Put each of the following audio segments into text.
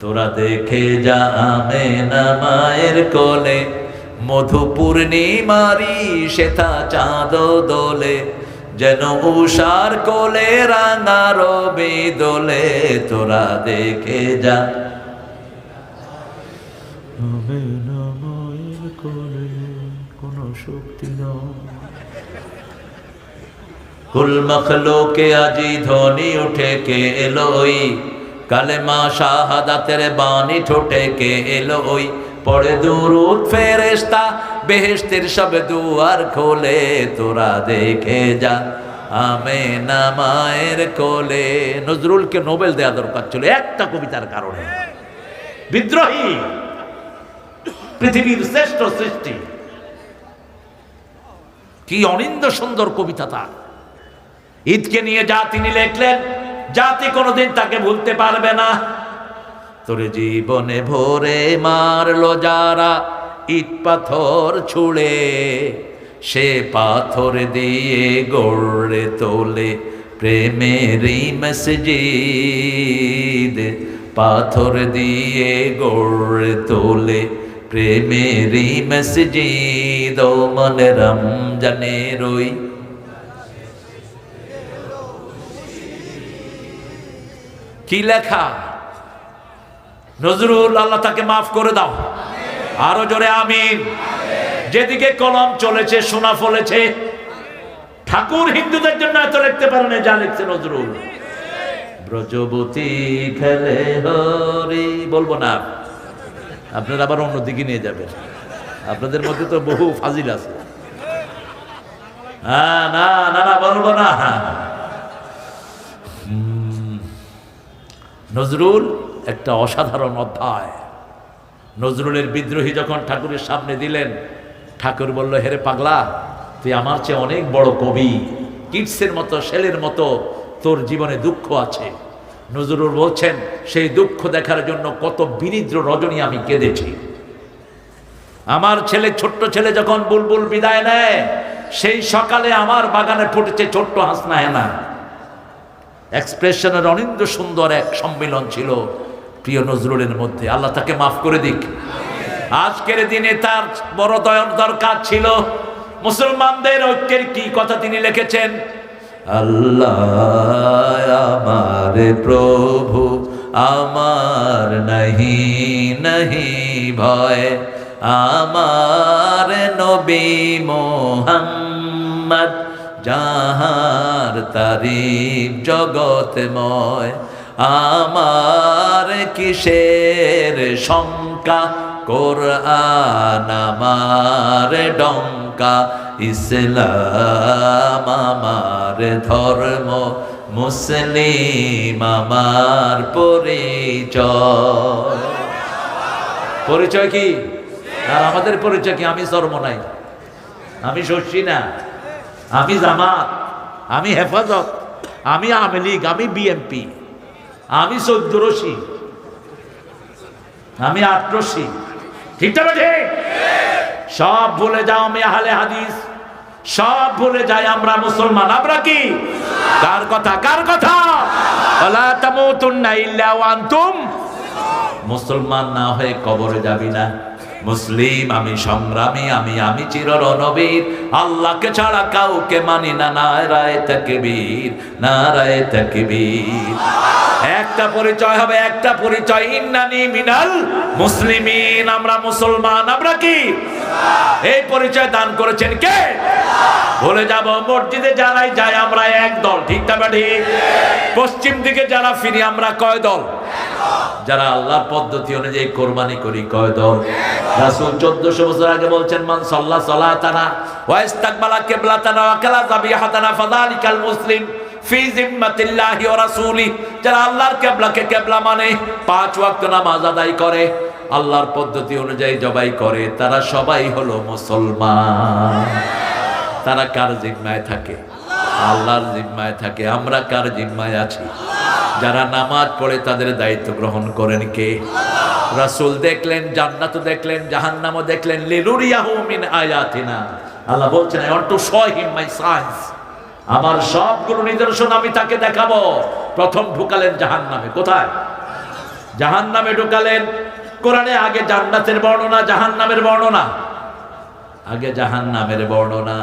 তোরা দেখে যা আমেনা মায়ের কোলে, মধু পূর্ণিমারি সেথা চাঁদ দোলে, যেন উষার কোলে রাঙা রবি দোলে। তোরা দেখে যা আমেনা মায়ের কোলে, কোনো শক্তি নয়। কুল মখলুকে আজি ধ্বনি উঠে কে এলোই, কালেমা শাহাদাতের বাণী ঠোঁটে কে এলোই। পড়ে দুরূদ ফেরেশতা বেহেশতের সব দুয়ার খোলে। তোরা দেখে যা আমেনা মায়ের কোলে। নজরুলকে নোবেল দেয়া দরকার ছিল একটা কবিতার কারণে। বিদ্রোহী, পৃথিবীর শ্রেষ্ঠ সৃষ্টি, কি অনিন্দ সুন্দর কবিতা তার। ঈদকে নিয়ে যা তিনি লিখলেন, জাতি কোনোদিন তাকে ভুলতে পারবে না। তোরে জীবনে ভোরে মারলো যারা ইট পাথর ছুঁড়ে, সে পাথর দিয়ে গড়ে তোলে প্রেমেরই মসজিদ। পাথর দিয়ে গড়ে তোলে প্রেমেরই মসজিদ। ও মনে রমজানের ওই কি লেখা, নজরুল, আল্লাহ তাকে মাফ করে দাও। আরো জোরে আমিন। যেদিকে কলম চলেছে সোনা ফলেছে। ঠাকুর হিন্দুদের জন্য এত লিখতে পারেন যা লিখছে নজরুল। ব্রজবতী খেলে হরি, বলবো না, আপনারা আবার অন্যদিকে নিয়ে যাবেন। আপনাদের মধ্যে তো বহু ফাজিল আছে। হ্যাঁ, না না না, বলবো না। নজরুল একটা অসাধারণ অধ্যায়। নজরুলের বিদ্রোহী যখন ঠাকুরের সামনে দিলেন, ঠাকুর বলল, হেরে পাগলা, তুই আমার চেয়ে অনেক বড় কবি, কিটসের মতো, শেলের মতো তোর জীবনে দুঃখ আছে। নজরুল বলছেন, সেই দুঃখ দেখার জন্য কত বিনিদ্র রজনী আমি কেঁদেছি। আমার ছেলে, ছোট্ট ছেলে যখন বুলবুল বিদায় নেয়, সেই সকালে আমার বাগানে ফুটেছে ছোট্ট হাসনা হেনা। এক্সপ্রেশনের অনিন্দ সুন্দর এক সম্মিলন ছিল প্রিয় নজরুলের মধ্যে। আল্লাহ তাকে মাফ করে দিক। আজকের দিনে তার বড় দরকার ছিল। মুসলমানদের ঐক্যের কি কথা তিনি লিখেছেন, আল্লাহ আমার প্রভু, আমার নাহি নাহি ভয়, আমার নবী মুহাম্মদ, যাহার তারিফ জগতময়। আমার কিসের শঙ্কা, কোরআন আমার ডঙ্কা, ইসলাম আমার ধর্ম, মুসলিম আমার পরিচয়। পরিচয় কি? আর আমাদের পরিচয় কি? আমি ধর্ম নাই, আমি শস্যি না, আমি জামাত, আমি হেফাজত, আমি আওয়ামী লীগ, আমি বিএনপি, আমি 14 রশি, আমি 8 রশি। ঠিক না ঠিক? সব ভুলে যাও আমি আহলে হাদিস, সব ভুলে যাই আমরা মুসলমান। আমরা কি? কার কথা? কার কথা? ওয়ালা তামুতুন্না ইল্লা ওয়া আনতুম মুসলমান না হয়ে কবরে যাবি না। মুসলিম আমি, সংগ্রামী আমি, আমি চির রণবীর, আল্লাহকে ছাড়া কাউকে মানি না। নারায়ে তাকবীর, নারায়ে তাকবীর। একটা পরিচয় হবে, একটা পরিচয়, ইন্নানি মিনাল মুসলিমিন, আমরা মুসলমান। আমরা কি? এই পরিচয় দান করেছেন কে? ভুলে যাব। মসজিদে যারাই যায় আমরা এক দল। ঠিক না ঠিক? পশ্চিম দিকে যারা ফিরি আমরা কয় দল? যারা আল্লাহর পদ্ধতি অনুযায়ী কোরবানি করি কয় দল? রাসূল 1400 বছর আগে বলছেন, মান সাল্লা সালাতানা ওয়া ইস্তাকবালা কিবলাতানা ওয়া কালা যাবিহাতানা ফাযালিকাল মুসলিম ফি জিম্মাতিল্লাহি ওয়া রাসূলি। যারা আল্লাহর কিবলাকে কিবলা মানে, 5 ওয়াক্ত নামাজ আদায় করে, আল্লাহর পদ্ধতি অনুযায়ী জবাই করে, তারা সবাই হলো মুসলমান। তারা কার জিম্মায় থাকে? আল্লাহর জিম্মায় থাকে। আমরা কার জিম্মায় আছি? যারা নামাজ পড়ে তাদের দায়িত্ব গ্রহণ করেন কে? রাসূল দেখলেন, জান্নাত দেখলেন, জাহান্নামও দেখলেন। লিনুরিয়াহু মিন আয়াতিনা, আল্লাহ বলছেন, I want to show him my science. আমার সবগুলো নিদর্শন আমি তাকে দেখাবো। প্রথম ঢুকালেন জাহান্নামে। কোথায়? জাহান্নামে ঢুকালেন। কোরআনে আগে জান্নাতের বর্ণনা, জাহান্নামের বর্ণনা। আগে জাহান্নামের বর্ণনা।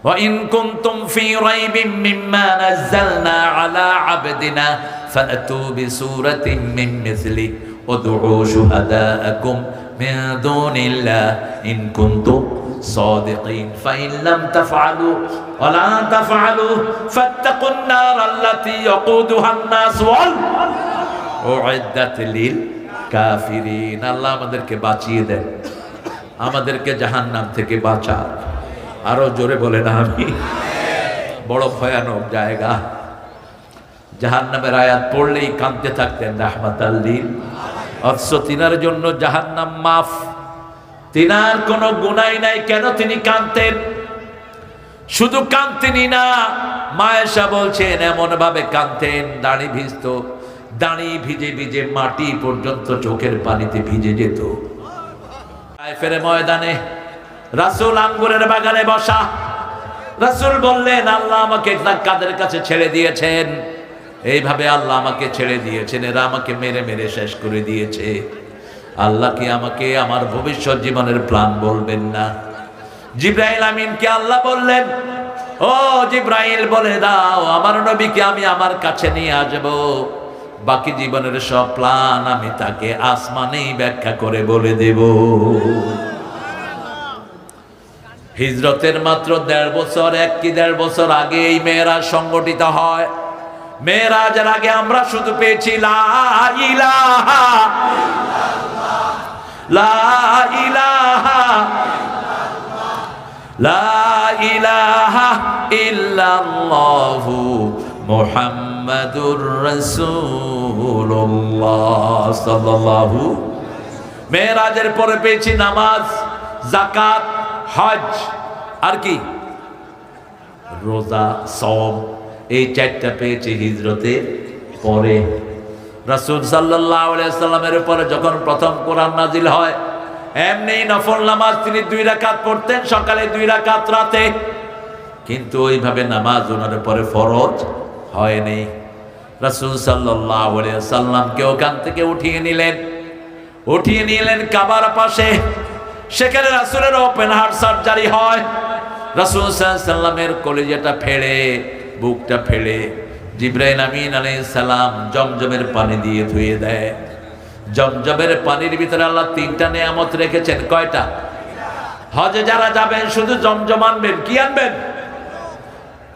وَإِن كُنتُمْ فِي رَيْبٍ مِّمَّا نَزَّلْنَا عَلَى عَبْدِنَا فَأْتُوا بِسُورَةٍ مِّن مِّثْلِهِ وَادْعُوا شُهَدَاءَكُم مِّن دُونِ اللَّهِ إِن كُنتُمْ صَادِقِينَ فَإِن لَّمْ تَفْعَلُوا وَلَن تَفْعَلُوا فَاتَّقُوا النَّارَ الَّتِي وَقُودُهَا النَّاسُ وَأُعِدَّتْ لِلْكَافِرِينَ। আল্লাহ আমাদেরকে বাঁচিয়ে দেন, আমাদেরকে জাহান্নাম থেকে বাঁচান। আরো জোরে বলেন আমি। বড় ভয়ানক জায়গা। জাহান্নামের আয়াত পড়লেই কাঁদতে থাকতেন রাহমাতাল লিল। অথচ তিনার জন্য জাহান্নাম মাফ, তিনার কোনো গুনাহ নাই, কেন তিনি কাঁদতেন? শুধু কাঁদতেনই না, মায়েশা বলছেন এমন ভাবে কাঁদতেন দাড়ি ভিজত, দাড়ি ভিজে ভিজে মাটি পর্যন্ত চোখের পানিতে ভিজে যেত। তায়েফের ময়দানে রাসূল আঙ্গুরের বাগানে বসা, রাসূল বললেন আল্লাহ আমাকে কাদের কাছে ছেড়ে দিয়েছেন? এইভাবে আল্লাহ আমাকে ছেড়ে দিয়েছেন, এরা আমাকে মেরে মেরে শেষ করে দিয়েছে। আল্লাহ কি আমাকে আমার ভবিষ্যৎ জীবনের প্ল্যান বলবেন না? জিবরাইল আমিনকে আল্লাহ বললেন, ও জিবরাইল বলে দাও আমার নবীকে আমি আমার কাছে নিয়ে আসব, বাকি জীবনের সব প্ল্যান আমি তাকে আসমানেই ব্যাখ্যা করে বলে দেব। হিজরতের মাত্র 1.5 বছর, 1 কি 1.5 বছর আগে এই মেরাজ সংগঠিত হয়। মেরাজের আগে আমরা শুধু পেয়েছি লা ইলাহা লা ইলাহা লা ইলাহা ইল্লাল্লাহু মুহাম্মাদুর রাসূলুল্লাহ সাল্লাল্লাহু। মেরাজের পরে পেয়েছি নামাজ, যাকাত, হজ, আর কি রোজা, সওম, এই 4টা পেয়েছি হিজরতের পরে। রাসূল সাল্লাল্লাহু আলাইহি ওয়াসাল্লামের উপরে যখন প্রথম কোরআন নাজিল হয়, এমনি নফল নামাজ তিনি 2 রাকাত পড়তেন, সকালে 2 রাকাত রাতে, কিন্তু ওইভাবে নামাজ ওনার উপরে ফরজ হয়নি। রাসূল সাল্লাল্লাহু আলাইহি ওয়াসাল্লামকে ওখান থেকে উঠিয়ে নিলেন কাবার পাশে। সেখানে রাসূলের ওপেন হার্ট সার্জারি হয়। রাসূল সাল্লাল্লাহু আলাইহি ওয়াসাল্লামের কলিজাটা ফেড়ে, বুকটা ফেড়ে জিবরাইল আমিন আলাইহিস সালাম জমজমের পানি দিয়ে ধুয়ে দেয়। জমজমের পানির ভিতরে আল্লাহ 3টা নিয়ামত রেখেছেন। কয়টা? হজে যারা যাবেন শুধু জমজম আনবেন, কি আনবেন?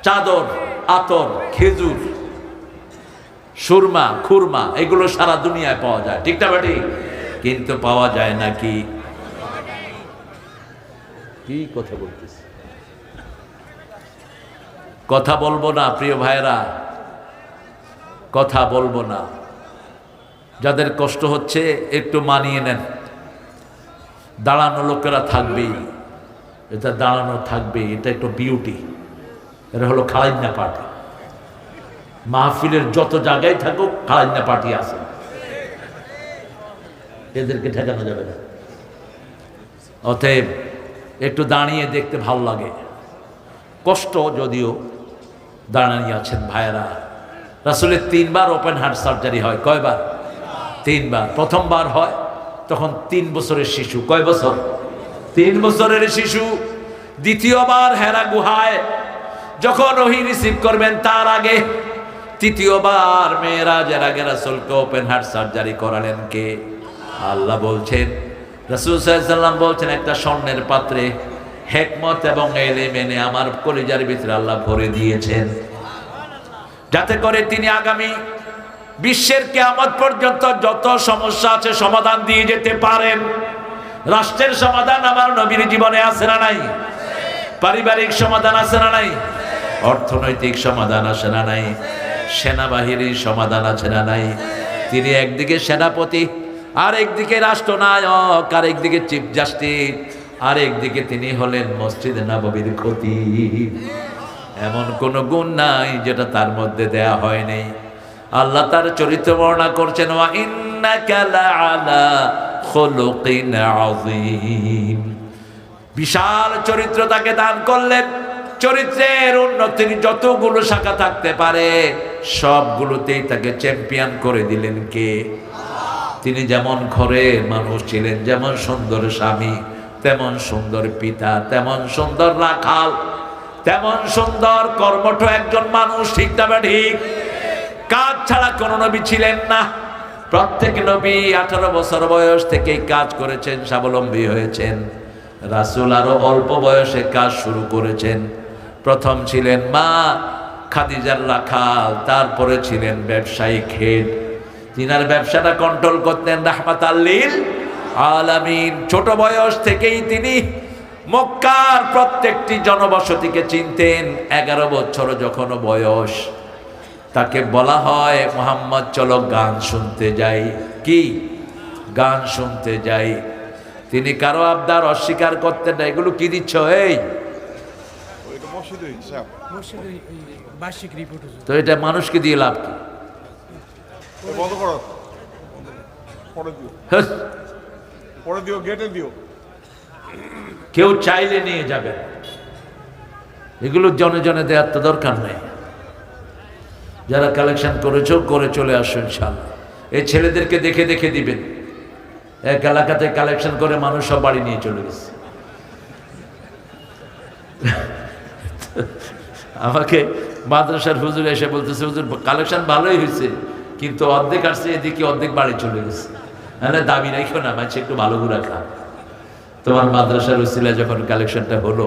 চাদর, আতর, খেজুর, সুরমা, খুরমা, এগুলো সারা দুনিয়ায় পাওয়া যায়, ঠিক না বেটি? কিন্তু পাওয়া যায় না কি কথা বলতেছি, কথা বলবো না প্রিয় ভাইরা, কথা বলবো না। যাদের কষ্ট হচ্ছে একটু মানিয়ে নেন। দাঁড়ানো লোকেরা থাকবেই, এটা দাঁড়ানো থাকবে, এটা একটু বিউটি। এটা হলো খালাইন্না পার্টি। মাহফিলের যত জায়গায় থাকুক খালাইন্না পার্টি আছে, এদেরকে ঠেকানো যাবে না। অতএব একটু দাঁড়িয়ে দেখতে ভালো লাগে, কষ্ট যদিও। দাঁড়িয়ে আছেন ভাইয়েরা। রাসূলের 3 বার ওপেন হার্ট সার্জারি হয়। কয়বার? 3 বার। প্রথমবার হয় তখন 3 বছরের শিশু। কয় বছর? 3 বছরের শিশু। দ্বিতীয়বার হেরা গুহায় যখন ওহী রিসিভ করবেন তার আগে। তৃতীয়বার মেরাজের আগে রাসূলকে ওপেন হার্ট সার্জারি করালেন কে? আল্লাহ বলছেন, রাসূল সাল্লাল্লাহু আলাইহি ওয়াসাল্লাম বলছেন, একটা স্বর্ণের পাত্রে হিকমত এবং ইলম এনে আমার কলিজার ভিতরে আল্লাহ ভরে দিয়েছেন, যাতে করে তিনি আগামী বিশ্বের কিয়ামত পর্যন্ত যত সমস্যা আছে সমাধান দিয়ে যেতে পারেন। রাষ্ট্রের সমাধান আমার নবীর জীবনে আছে না নাই? পারিবারিক সমাধান আছে না নাই? অর্থনৈতিক সমাধান আছে না নাই? সেনাবাহিনীর সমাধান আছে না নাই? তিনি একদিকে সেনাপতি, আর একদিকে রাষ্ট্রনায়ক, আর একদিকে চিফ জাস্টিস, আর একদিকে তিনি হলেন মসজিদে নববীর খতিব। এমন কোন গুণ নাই যেটা তার মধ্যে দেয়া হয় নাই। আল্লাহ তার চরিত্র বর্ণনা করছেন, ওয়া ইন্নাকা লাআলা খুলুকিন আযীম। বিশাল চরিত্র তাকে দান করলেন। চরিত্রের উন্নতির যতগুলো শাখা থাকতে পারে সবগুলোতেই তাকে চ্যাম্পিয়ন করে দিলেন কে? তিনি যেমন ঘরের মানুষ ছিলেন, যেমন সুন্দর স্বামী, তেমন সুন্দর পিতা, তেমন সুন্দর রাখাল, তেমন সুন্দর কর্মঠ একজন মানুষ। ঠিক না ঠিক? কাজ ছাড়া কোন নবী ছিলেন না। প্রত্যেক নবী 18 বছর বয়স থেকেই কাজ করেছেন, স্বাবলম্বী হয়েছেন। রাসূল আরো অল্প বয়সে কাজ শুরু করেছেন। প্রথম ছিলেন মা খাদিজার রাখাল, তারপরে ছিলেন ব্যবসায়িক হেড। তিনার ব্যবসাটা কন্ট্রোল করতেন রাহমাতাল লিল আলামিন। ছোট বয়স থেকেই তিনি মক্কার প্রত্যেকটি জনবসতিকে চিনতেন। 11 বছর যখন বয়স, তাকে বলা হয় মুহাম্মদ চলো গান শুনতে যাই। কি গান শুনতে যাই? তিনি কারো আবদার অস্বীকার করতেন না। এগুলো কি দিচ্ছ? এই তো এটা মানুষকে দিয়ে লাভ কি? কেউ চাইলে নিয়ে যাবে, এগুলো জনে জনে দেওয়ার তো দরকার নেই। যারা কালেকশন করেছো করে চলে আসো ইনশাআল্লাহ। এই ছেলেদেরকে দেখে দেখে দিবেন। এক এলাকাতে কালেকশন করে মানুষ সব বাড়ি নিয়ে চলে গেছে। আমাকে মাদ্রাসার হুজুর এসে বলতেছে, হুজুর কালেকশন ভালোই হয়েছে, কিন্তু অর্ধেক আসছে এদিকে, অর্ধেক বাড়ি চলে গেছে। হ্যাঁ, দাবি রাখো না, মাঝে একটু ভালো গুড়া খা। তোমার মাদ্রাসার উসিলা যখন কালেকশনটা হলো,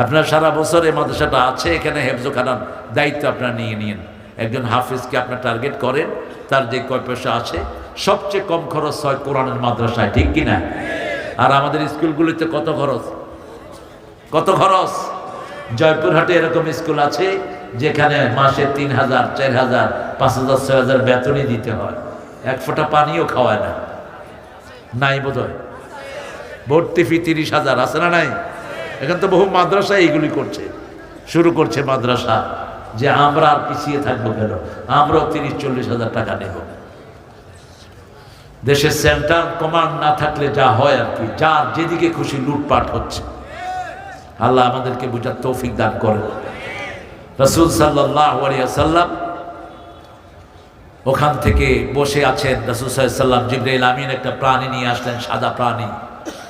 আপনার সারা বছর এই মাদ্রাসাটা আছে, এখানে হেফজোখানার দায়িত্ব আপনারা নিয়ে নিন। একজন হাফিজকে আপনার টার্গেট করেন, তার যে কয় পয়সা আছে সবচেয়ে কম খরচ হয় কোরআনের মাদ্রাসায়। ঠিক কিনা? আর আমাদের স্কুলগুলিতে কত খরচ? কত খরচ? জয়পুরহাটে এরকম স্কুল আছে যেখানে মাসে 3000, 4000, 5000, 6000 বেতনই দিতে হয়, এক ফোঁটা পানিও খাওয়ায় না। নাই বোধ হয়? ভর্তি ফি 30,000 আছে না নাই? এখন তো বহু মাদ্রাসা এইগুলি করছে, শুরু করছে মাদ্রাসা, যে আমরা আর পিছিয়ে থাকবো কেন, আমরাও 30-40,000 টাকা নেব। দেশের সেন্টার কমান্ড না থাকলে যা হয় আর কি, যার যেদিকে খুশি লুটপাট হচ্ছে। আল্লাহ আমাদেরকে বুঝার তৌফিক দান করেন। রাসূল সাল্লাল্লাহু আলাইহি ওয়াসাল্লাম ওখান থেকে বসে আছেন। রাসূল সাল্লাল্লাহু আলাইহি ওয়াসাল্লাম জিবরাইল আমিন একটা প্রাণী নিয়ে আসলেন, সাদা প্রাণী।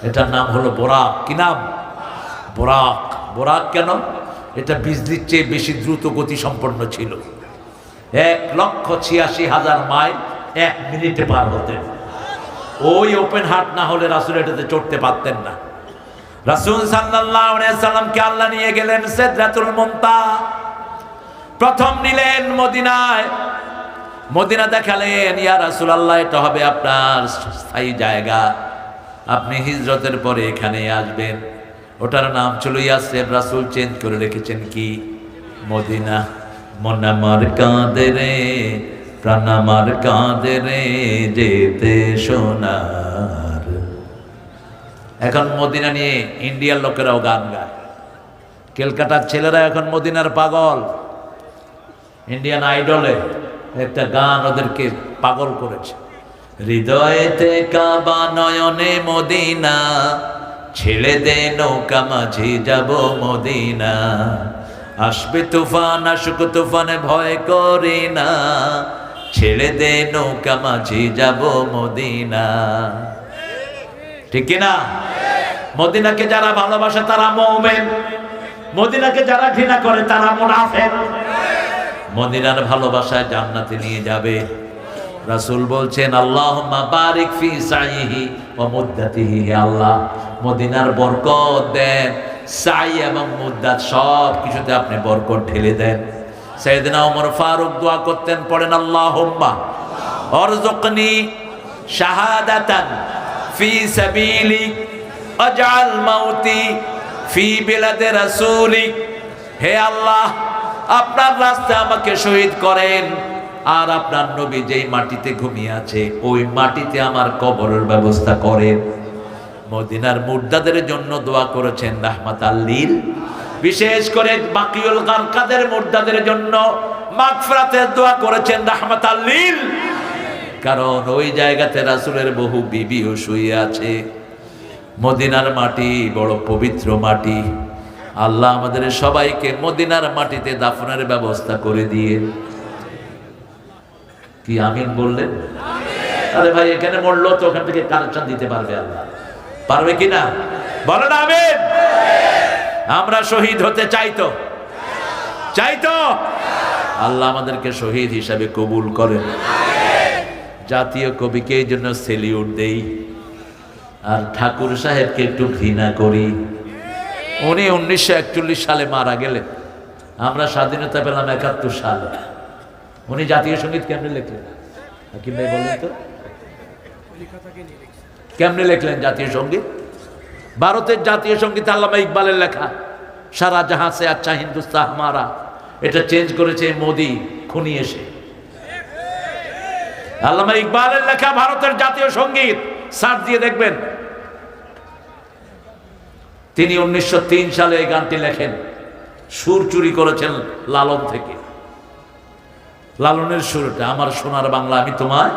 এটার নাম হলো বোরাক। কি নাম? বোরাক। বোরাক কেন? এটা বিজলির চেয়ে বেশি দ্রুত গতি সম্পন্ন ছিল। 1,86,000 মাইল 1 মিনিটে পার হতেন। ওই ওপেন হার্ট না হলে রাসূল এটাতে চড়তে পারতেন না। রাসূল সাল্লাল্লাহু আলাইহি ওয়াসাল্লামকে আল্লাহ নিয়ে গেলেন সিদরাতুল মুনতাহা। প্রথম নিলেন মদিনায়। মদিনা দেখালেন, ইয়া রাসূলুল্লাহ এটা হবে আপনার স্থায়ী জায়গা, আপনি হিজরতের পরে এখানে আসবেন। ওটার নাম ছিল ইয়াসরিব, রাসূল চেঞ্জ করে রেখেছেন কি? মদিনা। মন আমার কাঁদে রে, প্রাণ আমার কাঁদে রে, যেতে সোনার। এখন মদিনা নিয়ে ইন্ডিয়ার লোকেরাও গান গায়, ক্যালকাটার ছেলেরা এখন মদিনার পাগল। ইন্ডিয়ান আইডলে একটা গান ওদেরকে পাগল করেছে। হৃদয়েতে কাবা নয়নে মদিনা, ছেড়ে দে নৌকা মাঝি যাব মদিনা। আসবে তুফান আসুক তুফানে ভয় করি না, ছেড়ে দে নৌকা মাঝি যাব মদিনা। ঠিক কিনা? মদিনাকে যারা ভালোবাসে তারা মুমিন, মদিনাকে যারা ঘৃণা করে তারা মুনাফিক। মদিনার ভালোবাসায় জান্নাতে নিয়ে যাবে। রাসূল বলছেন আল্লাহুম্মা বারিক ফি সাইহি ওয়া মুদ্দাতিহি। হে আল্লাহ, মদিনার বরকত দেন, সাই এবং মুদ্দাত সব কিছুতে আপনি বরকত ঢেলে দেন। সাইয়েদনা ওমর ফারুক দোয়া করতেন, পড়েন আল্লাহুম্মা আরযুকনি শাহাদাতান ফি সাবিলিক আজআল মাউতি ফি বিলাদি রাসূলিক। হে আল্লাহ, আপনার রাস্তায় আমাকে শহীদ করেন, আর আপনার নবী যেই মাটিতে ঘুমিয়ে আছে ওই মাটিতে আমার কবরের ব্যবস্থা করেন। মদিনার মুর্দাদের জন্য দোয়া করেছেন রাহমাতাল লিল, বিশেষ করে বাকিউল গারকাদের মুর্দাদের জন্য মাগফিরাতের দোয়া করেছেন রাহমাতাল লিল। কারণ ওই জায়গাতে রাসূলের বহু বিবিও শুয়ে আছে। মদিনার মাটি বড় পবিত্র মাটি। আল্লাহ আমাদের সবাইকে মদিনার মাটিতে দাফনের ব্যবস্থা করে দিয়ে। কি আমিন বললেন? আরে ভাই এখানে মরলো তো ওখান থেকে কানেকশন দিতে পারবে আল্লাহ, পারবে কিনা বলেন আমিন। আমরা শহীদ হতে চাইতো আল্লাহ আমাদেরকে শহীদ হিসাবে কবুল করেন। জাতীয় কবিকে এই জন্য সেলিউট দেই, আর ঠাকুর সাহেবকে একটু ঘৃণা করি। উনি 1941 সালে মারা গেলেন, আমরা স্বাধীনতা পেলাম 71 সালে। উনি জাতীয় সঙ্গীত কেমনে লিখলেন হাকিম ভাই বলেন তো? কেমনে লিখলেন জাতীয় সঙ্গীত? ভারতের জাতীয় সঙ্গীত আল্লামা ইকবালের লেখা, সারা জাহাঁ সে আচ্ছা হিন্দুস্তান হামারা। এটা চেঞ্জ করেছে মোদি খুনি এসে। আল্লামা ইকবালের লেখা ভারতের জাতীয় সঙ্গীত সার্চ দিয়ে দেখবেন। তিনি 1903 সালে এই গানটি লেখেন, সুর চুরি করেছেন লালন থেকে। লালনের সুরটা, আমার সোনার বাংলা আমি তোমায়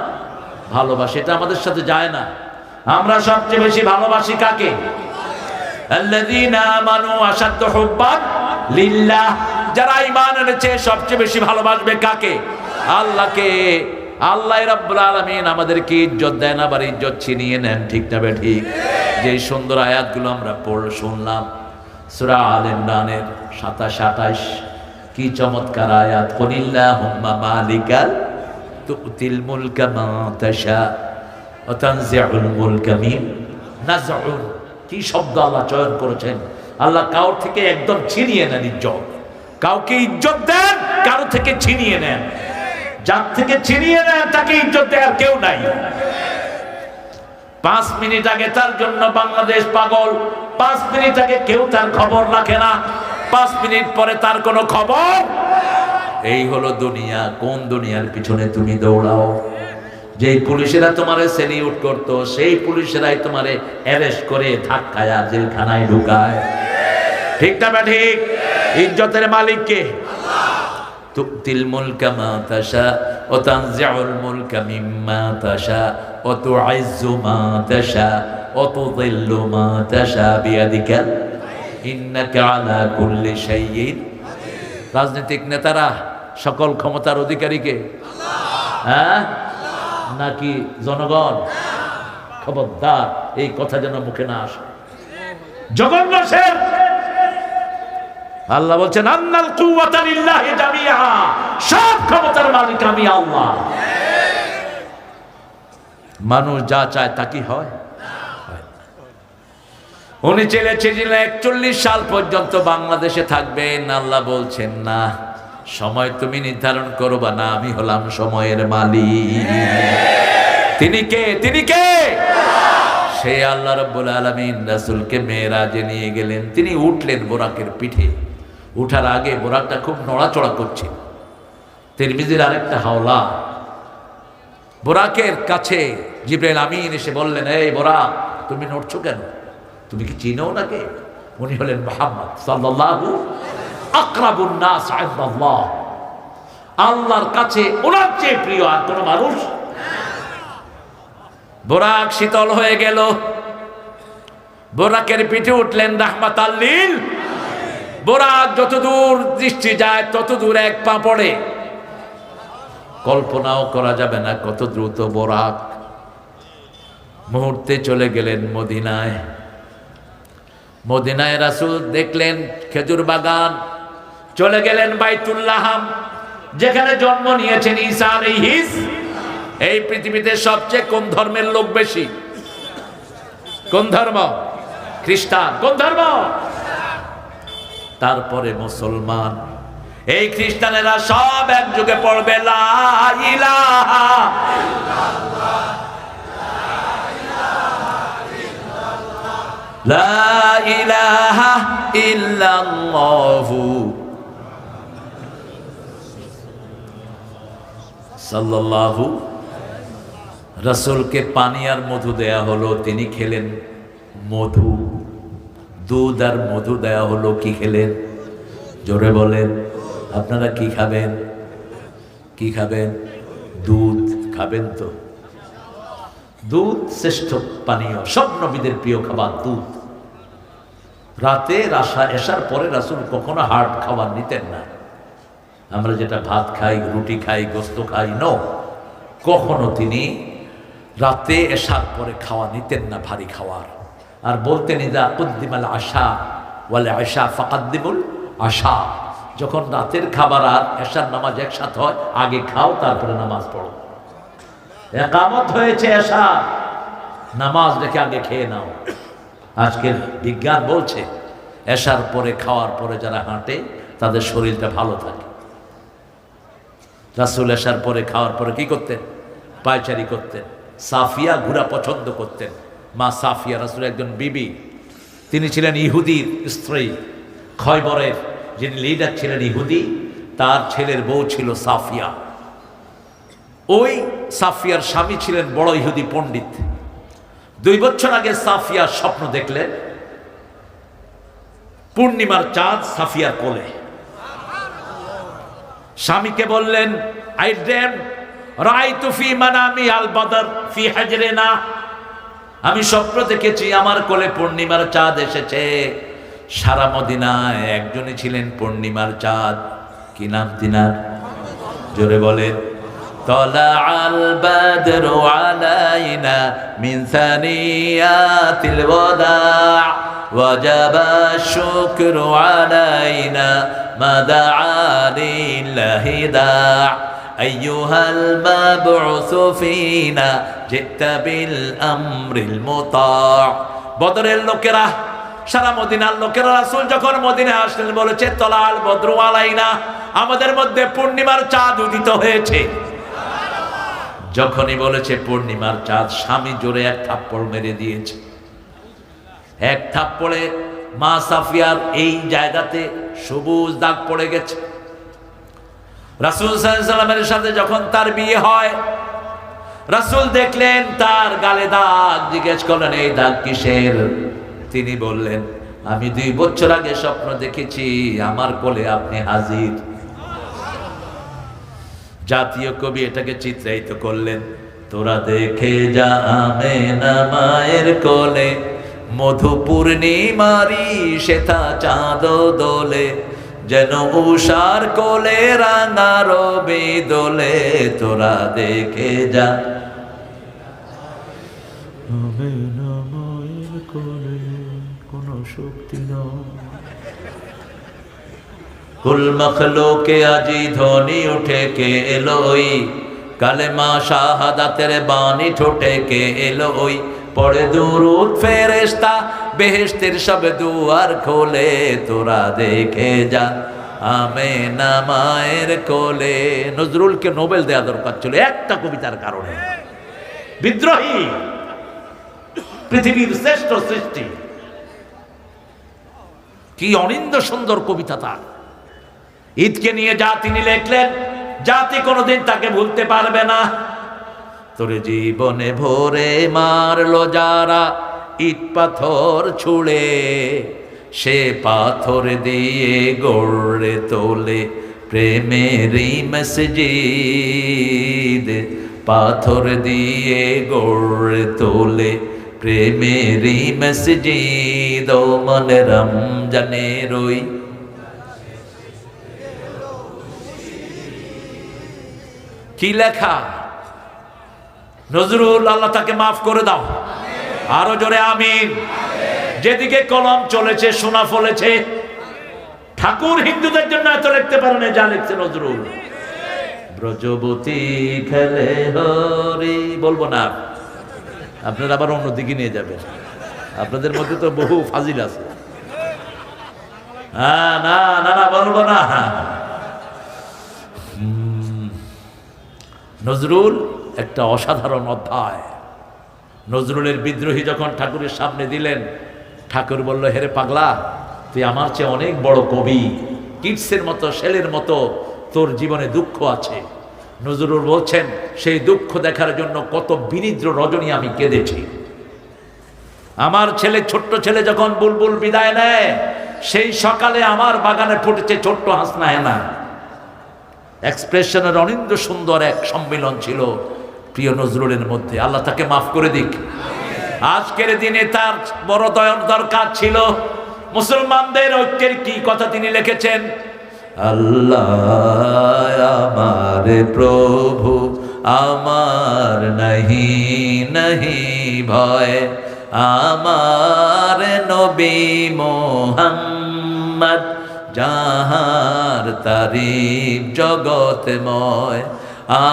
ভালোবাসি, এটা আমাদের সাথে যায় না। আমরা সবচেয়ে বেশি ভালোবাসি কাকে? আল্লাযীনা আমানু আশাদ্দু হুব্বান লিল্লাহ। যারা ঈমান এনেছে সবচেয়ে বেশি ভালোবাসবে কাকে? আল্লাহকে। আল্লাহ রাব্বুল আলামিন আমাদেরকে ইজ্জত দেন, আবার ইজ্জত ছিনিয়ে নেন, ঠিক না ঠিক? যে সুন্দর আয়াতগুলো আমরা শুনলাম সূরা আল ইমরানের 27-28, কি চমৎকার আয়াত। কুলিল্লাহুম্মা মালিকাল তুতিল মুলকা মা তাশা ওয়া তানজিউল মুলকা মিন নাজউন। কি শব্দ আল্লাহ চয়ন করেছেন। আল্লাহ কাউর থেকে একদম ছিনিয়ে নেন ইজ্জত, কাউকে ইজ্জত দেন, কারো থেকে ছিনিয়ে নেন। যার থেকে ছিনিয়ে নেন তাকে ইজ্জত দেওয়ার কেউ নাই। 5 মিনিট আগে তার জন্য বাংলাদেশ পাগল, 5 মিনিট আগে কেউ তার খবর রাখে না, 5 মিনিট পরে তার কোনো খবর। এই হলো দুনিয়া। কোন দুনিয়ার পিছনে তুমি দৌড়াও? যেই পুলিশেরা তোমারে সেলিউট করতো, সেই পুলিশেরাই তোমারে অ্যারেস্ট করে ধাক্কায় জেলখানায় ঢুকায়, ঠিক না ঠিক? ইজ্জতের মালিক কে? তুতিল মুলকা মা তাশা ওয়া তানজিউল মুলকা মিম্মা তাশা ওয়া তুইজ্জু মা তাশা ওয়া তুযিল্লু মা তাশা বিয়াদিকা ইন্নাকা আলা কুল্লি শাইইন। রাজনৈতিক নেতারা সকল ক্ষমতার অধিকারী কে? হ্যাঁ নাকি জনগণ? খবরদার এই কথা যেন মুখে না আসে। জঘন্য শের। আল্লাহ বলছেন আন্নাল কুওয়াতা লিল্লাহি জামিআ, সব ক্ষমতার মালিক আমি আল্লাহ। মানুষ যা চায় তা কি হয়? উনি চেয়েছিলেন 41 সাল পর্যন্ত বাংলাদেশে থাকবেন। আল্লাহ বলছেন না, সময় তুমি নির্ধারণ করবা না, আমি হলাম সময়ের মালিক। তিনি কে? তিনি কে? সেই আল্লাহ রাব্বুল আলামিন রাসূলকে মেরাজে নিয়ে গেলেন। তিনি উঠলেন বোরাকের পিঠে। উঠার আগে বোরাকটা খুব নড়াচড়া করছে। তিরমিজির আরেকটা হাওলা, বোরাকের কাছে জিবরাইল আমিন এসে বললেন, এই বোরাক তুমি নড়ছো কেন? তুমি কি চিনো নাকি? উনি হলেন মুহাম্মদ সাল্লাল্লাহু আকরাবুন নাস ইনদাল্লাহ। আল্লাহর কাছে ওনার চেয়ে প্রিয় আর কোন মানুষ? বোরাক শীতল হয়ে গেল। বোরাকের পিঠে উঠলেন রাহমাতাল লিল। বোরাক যতদূর দৃষ্টি যায় ততদূর এক পা পড়ে। কল্পনাও করা যাবে না কত দ্রুত বোরাক। মুহূর্তে চলে গেলেন মদিনায়। মদিনায় রাসূল দেখলেন খেজুর বাগান। চলে গেলেন বাইতুল্লাহ, যেখানে জন্ম নিয়েছেন ঈসা আলাইহিস। এই পৃথিবীতে সবচেয়ে কোন ধর্মের লোক বেশি? কোন ধর্ম? খ্রিস্টান। কোন ধর্ম? তারপরে মুসলমান। এই খ্রিস্টানেরা সব একযোগে পড়বে লা ইলাহা ইল্লাল্লাহ, লা ইলাহা ইল্লাল্লাহু সাল্লাল্লাহু। রাসূলকে পানি আর মধু দেয়া হলো, তিনি খেলেন মধু। দুধ আর মধু দেয়া হলো, কি খেলেন? জোরে বলেন। আপনারা কি খাবেন? কি খাবেন? দুধ খাবেন তো? দুধ শ্রেষ্ঠ পানীয়, সব নবীদের প্রিয় খাবার দুধ। রাতে এশার পরে রাসূল কখনো হার্ড খাবার নিতেন না। আমরা যেটা ভাত খাই, রুটি খাই, গোস্ত খাই, নো, কখনো তিনি রাতে এশার পরে খাওয়া নিতেন না, ভারী খাওয়ার, আর বলতেন ইদা কুদ্দিমাল আশা ওয়াল আশা ফাকাদ্দিমুল আশা, যখন রাতের খাবার আর এশার নামাজ একসাথে হয় আগে খাও তারপরে নামাজ পড়ো। একামত হয়েছে এশা, নামাজ রেখে আগে খেয়ে নাও। আজকের বিজ্ঞান বলছে এশার পরে খাওয়ার পরে যারা হাঁটে তাদের শরীরটা ভালো থাকে। রাসূল এশার পরে খাওয়ার পরে কি করতেন? পায়চারি করতেন। সাফিয়া ঘোরা পছন্দ করতেন। মা সাফিয়া রাসূলের একজন বিবি, তিনি ছিলেন ইহুদির স্ত্রী। খয়বরের যিনি লিডার ছিলেন ইহুদি, তার ছেলের বউ ছিল সাফিয়া। ওই সাফিয়ার স্বামী ছিলেন বড় ইহুদি পণ্ডিত। 2 বছর আগে সাফিয়া স্বপ্ন দেখলেন পূর্ণিমার চাঁদ সাফিয়ার কোলে। স্বামীকে বললেন, আই ড্রিম রাআইতু ফি মানামি আল বদর ফি হাজরিনা, আমি স্বপ্ন দেখেছি আমার কোলে পূর্ণিমার চাঁদ এসেছে। সারা মদিনায় একজনই ছিলেন পূর্ণিমার চাঁদ। কি নাম তিনার? জোরে বলেন। তলাআল বাদরু আলাইনা মিন সানিয়াতিল ওয়াদা ওয়াজাবা শুকরু আলাইনা মা দাআ লিল্লাহি দা আইয়ুহাল মাবউসু ফিনা জিতা বিল আমরিল মুতা। বদরের লোকেরা, সারা মদিনার লোকেরা রাসূল যখন মদিনায় আসলেন বলেছে তলাআল বদরু আলাইনা, আমাদের মধ্যে পূর্ণিমার চাঁদ উদিত হয়েছে। যখনই বলেছে পূর্ণিমার চাঁদ, স্বামী জোরে এক থাপ্পড় মেরে দিয়েছে। এক থাপ্পড়ে মা সাফিয়ার এই জায়গাতে সবুজ দাগ পড়ে গেছে। রাসূল সাল্লাল্লাহু আলাইহি ওয়াসাল্লামের সাথে যখন তার বিয়ে হয়, রাসূল দেখলেন তার গালে দাগ, জিজ্ঞেস করলেন এই দাগ কিসের? তিনি বললেন, আমি 2 বছর আগে স্বপ্ন দেখেছি আমার কোলে আপনি হাজির। জাতীয় কবি এটাকে চিত্রায়িত করলেন, তোরা দেখে যা আমেনা মায়ের কোলে মধু পূর্ণিমারি সেথা চাঁদ দোলে, যেন উষার কোলে রাঙা রবি দোলে, তোরা দেখে যা আমেনা মায়ের কোলে কোনো শক্তি নয়। কুল মখলুকে আজি ধ্বনি উঠে কে এলোই, কালেমা শাহাদাতের বাণী ঠোঁটে কে এলোই, পড়ে দুরূদ ফেরেশতা বেহেশতের সব দুয়ার খোলে, তোরা দেখে যা আমেনা মায়ের কোলে। নজরুলকে নোবেল দেয়া দরকার ছিল একটা কবিতার কারণে। বিদ্রোহী, পৃথিবীর শ্রেষ্ঠ সৃষ্টি, কি অনিন্দ সুন্দর কবিতা তার। ঈদকে নিয়ে যা তিনি লিখলেন, জাতি কোনোদিন তাকে ভুলতে পারবে না। তোরে জীবনে ভোরে মারলো যারা ইট পাথর ছুঁড়ে, সে পাথর দিয়ে গড়ে তোলে প্রেমেরই মসজিদ, পাথর দিয়ে গড়ে তোলে প্রেমেরই মসজিদ। ও মনে রমজানের ওই কি লেখা, নজরুল, আল্লাহ তাকে মাফ করে দাও। আরো জোরে আমিন। যেদিকে কলম চলেছে সোনা ফলেছে। ঠাকুর হিন্দুদের জন্য এত লিখতে পারেন যা লিখছে নজরুল। ব্রজবতী খেলে হরি, বলবো না, আপনারা আবার অন্যদিকে নিয়ে যাবেন। আপনাদের মধ্যে তো বহু ফাজিল আছে। হ্যাঁ, না না না বলবো না। নজরুল একটা অসাধারণ অধ্যায়। নজরুলের বিদ্রোহী যখন ঠাকুরের সামনে দিলেন, ঠাকুর বলল, হেরে পাগলা, তুই আমার চেয়ে অনেক বড় কবি, কিডসের মতো, ছেলের মতো তোর জীবনে দুঃখ আছে। নজরুল বলছেন, সেই দুঃখ দেখার জন্য কত বিনিদ্র রজনী আমি কেঁদেছি। আমার ছেলে, ছোট্ট ছেলে যখন বুলবুল বিদায় নেয়, সেই সকালে আমার বাগানে ফুটেছে ছোট্ট হাসনা হেনা। এক্সপ্রেশনের অনিন্দ সুন্দর এক সম্মিলন ছিল প্রিয় নজরুলের মধ্যে। আল্লাহ তাকে মাফ করে দিক। আজকের দিনে তার বড় দরকার ছিল। মুসলমানদের ঐক্যের কি কথা তিনি লিখেছেন, আল্লাহ আমার প্রভু আমার নাহি নাহি ভয় আমার নবী মোহাম্মদ যাহার তারিফ জগতময়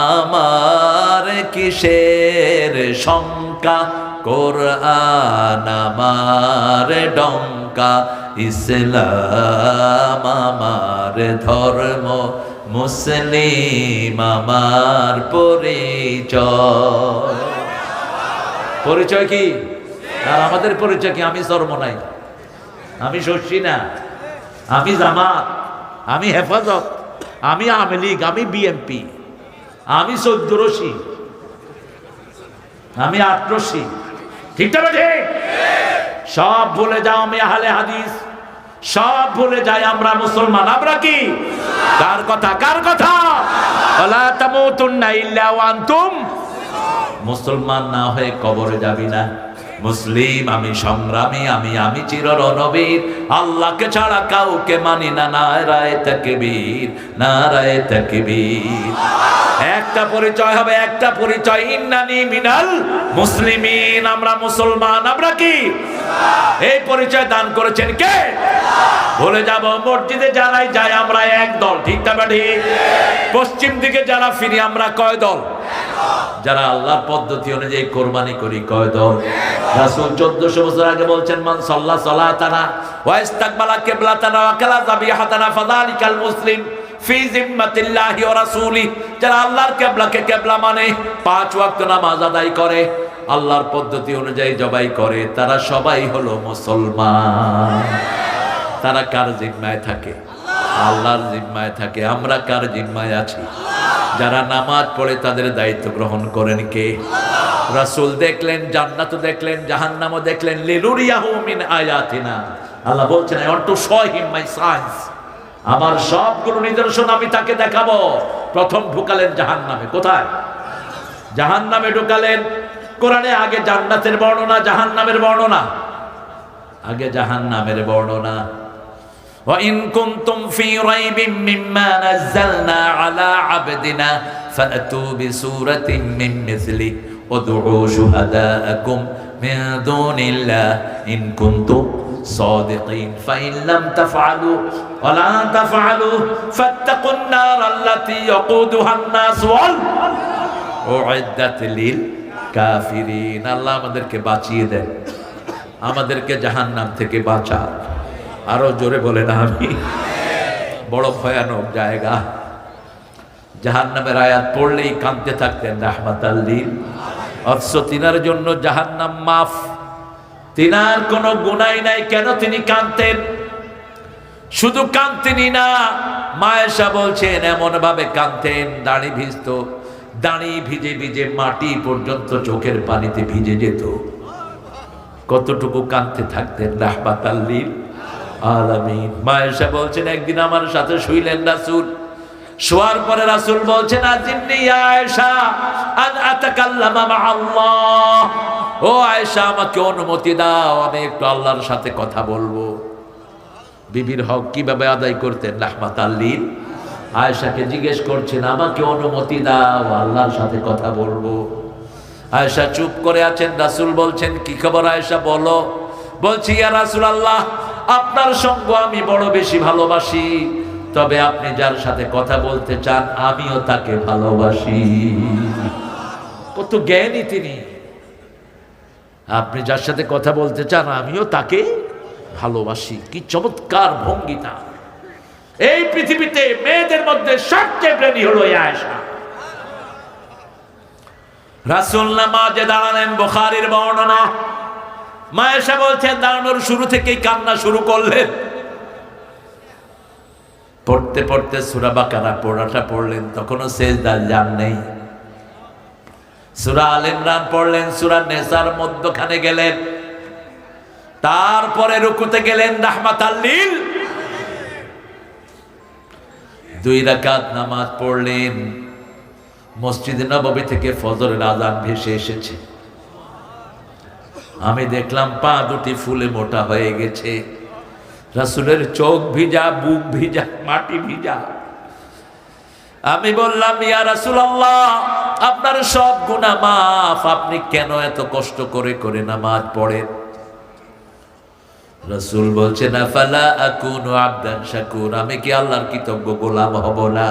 আমার কিসের শঙ্কা কোরআন আমার ডঙ্কা ইসলাম আমার ধর্ম মুসলিম আমার পরিচয় পরিচয় কি আর আমাদের পরিচয় কি আমি চরমনাই আমি শশী না আমি জামাত আমি হেফাজত আমি আওয়ামী লীগ আমি বিএনপি আমি 14 রশি আমি 8 রশি ঠিক না ঠিক সব ভুলে যাও আমি আহলে হাদিস সব ভুলে যাই আমরা মুসলমান আমরা কি কার কথা ওয়ালা তামুতুন্না ইল্লা ওয়া আনতুম মুসলমান না হয়ে কবরে যাবি না মুসলিম আমি সংগ্রামী আমি চির রণবীর আল্লাহকে ছাড়া কাউকে মানি না নারায়ে তাকবীর নারায়ে তাকবীর একটা পরিচয় হবে একটা পরিচয় ইন্নানি মিনাল মুসলিমিন আমরা মুসলমান আমরা কি এই পরিচয় দান করেছেন কে ভুলে যাব মসজিদে যারাই যায় আমরা এক দল ঠিক না ঠিক পশ্চিম দিকে যারা ফিরি আমরা কয় দল যারা আল্লাহর পদ্ধতি অনুযায়ী কোরবানি করি কয় দল রাসূল 1400 বছর আগে বলছেন মান সাল্লা সালাতানা ওয়া ইস্তাকবালা কিবলাতানা ওয়া কালা যাবিহাতানা ফাযালিকাল মুসলিম ফি জিম্মাতিল্লাহি ওয়া রাসূলি যারা আল্লাহর কিবলাকে কিবলা মানে 5 ওয়াক্ত নামাজ আদায় করে আল্লাহর পদ্ধতি অনুযায়ী জবাই করে তারা সবাই হলো মুসলমান তারা কার জিম্মায় থাকে আল্লাহর জিম্মায় থাকে আমরা কার জিম্মায় আছি যারা নামাজ পড়ে তাদের দায়িত্ব গ্রহণ করেন কে রাসূল দেখলেন জান্নাত দেখলেন জাহান্নামও দেখলেন লিনুরিয়াহু মিন আয়াতিনা আল্লাহ বলছেন I want to show him my science আমার সবগুলো নিদর্শন আমি তাকে দেখাবো প্রথম ঢুকালেন জাহান্নামে কোথায় জাহান্নামে ঢুকালেন কোরআনে আগে জান্নাতের বর্ণনা জাহান্নামের বর্ণনা আগে জাহান্নামের বর্ণনা وَإِن كُنتُمْ فِي رَيْبٍ مِّمَّا نَزَّلْنَا عَلَى عَبْدِنَا فَأْتُوا بِسُورَةٍ مِّن مِّثْلِهِ وَادْعُوا شُهَدَاءَكُم مِّن دُونِ اللَّهِ إِن كُنتُمْ صَادِقِينَ فَإِن لَّمْ تَفْعَلُوا وَلَن تَفْعَلُوا فَاتَّقُوا النَّارَ الَّتِي وَقُودُهَا النَّاسُ وَأُعِدَّتْ لِلْكَافِرِينَ আল্লাহ আমাদেরকে বাঁচিয়ে দেন আমাদেরকে জাহান্নাম থেকে বাঁচান আরো জোরে বলেন আমি বড় ভয়ানক জায়গা জাহান্নামের আয়াত পড়লেই কাঁদতে থাকতেন রাহমাতাল লিল অথচ তিনার জন্য জাহান্নাম মাফ তিনার কোনো গুনাহ নাই কেন তিনি কাঁদতেন শুধু কাঁদতেনই না মা আয়েশা বলছেন এমন ভাবে কাঁদতেন দাড়ি ভিজতো দাড়ি ভিজে ভিজে মাটি পর্যন্ত চোখের পানিতে ভিজে যেত কতটুকু কাঁদতে থাকতেন রাহমাতাল লিল আলামিন মা আয়েশা বলছেন একদিন আমার সাথে শুইলেন রাসূল শোয়ার পরে রাসূল বলছেন আজিন্নি ইয়া আয়েশা আন আতাকাল্লামা মা আল্লাহ ও আয়েশা আমাকে অনুমতি দাও আমি একটু আল্লাহর সাথে কথা বলবো বিবির হক কিভাবে আদায় করতেন রাহমাতাল লিল আয়েশাকে জিজ্ঞেস করছেন আমাকে অনুমতি দাও আল্লাহর সাথে কথা বলবো আয়েশা চুপ করে আছেন রাসূল বলছেন কি খবর আয়েশা বলো বলছি ইয়া রাসূলুল্লাহ আপনার সঙ্গ আমি বড় বেশি ভালোবাসি তবে আপনি যার সাথে কথা বলতে চান আমিও তাকে ভালোবাসি কত জ্ঞানী তিনি আপনি যার সাথে কথা বলতে চান আমিও তাকে ভালোবাসি কি চমৎকার ভঙ্গিতা এই পৃথিবীতে মেয়েদের মধ্যে সবচেয়ে প্রেমী হলো আয়েশা রাসূল নামাজে দাঁড়ালেন বুখারীর বর্ণনা মা আয়েশা বলছেন দাঁড়ানোর শুরু থেকেই কান্না শুরু করলেন পড়তে পড়তে সূরা বাকারা পড়াটা পড়লেন তখনও সেজদায় যান নেই সূরা আল ইমরান পড়লেন সূরা নিসার মধ্যখানে গেলেন তারপরে রুকুতে গেলেন রাহমাতাল লিল 2 রাকাত নামাজ পড়লেন মসজিদে নববী থেকে ফজরের আযান ভেসে এসেছে আমি দেখলাম পা দুটি ফুলে মোটা হয়ে গেছে রাসূলের চোখ ভিজা বুক ভিজা মাটি ভিজা আমি বললাম ইয়া রাসূলুল্লাহ আপনার সব গুনাহ মাফ, আপনি কেন এত কষ্ট করে করে নামাজ পড়েন? রাসূল বলছেন আফালা আকুনু আবদান শাকুর, আমি কি আল্লাহর কৃতজ্ঞ গোলাম হব না?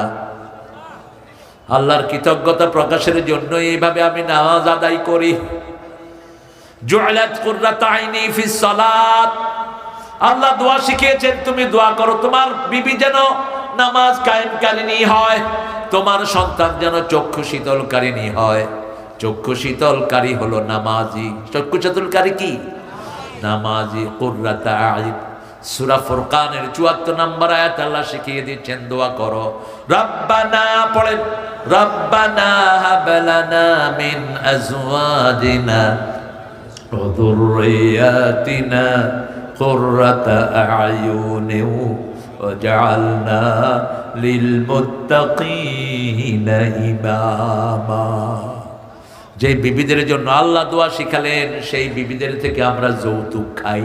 আল্লাহর কৃতজ্ঞতা প্রকাশের জন্য এইভাবে আমি নামাজ আদায় করি। জুআলাত কুররাতু আইনি ফিস সালাত, আল্লাহ দোয়া শিখিয়েছেন তুমি দোয়া করো তোমার বিবি যেন নামাজ কায়েমকারিনী হয়, তোমার সন্তান যেন চক্ষু শীতলকারিনী হয়। চক্ষু শীতলকারী হলো নামাজি। চক্ষু শীতলকারী কি? নামাজি। কুররাতু আইন, সূরা ফুরকানের ৭৪ নম্বর আয়াত আল্লাহ শিখিয়ে দিচ্ছেন দোয়া করো। রব্বানা পড়েন, রব্বানা হাবলানা মিন আজওয়াজিনা ওয়া যুররিয়াতিনা কুররাতা আ'য়ুনিন ওয়াজআলনা লিল মুত্তাকিনা ইমামা। যে বিবিদের জন্য আল্লাহ দোয়া শিখালেন সেই বিবিদের থেকে আমরা যৌতুক খাই।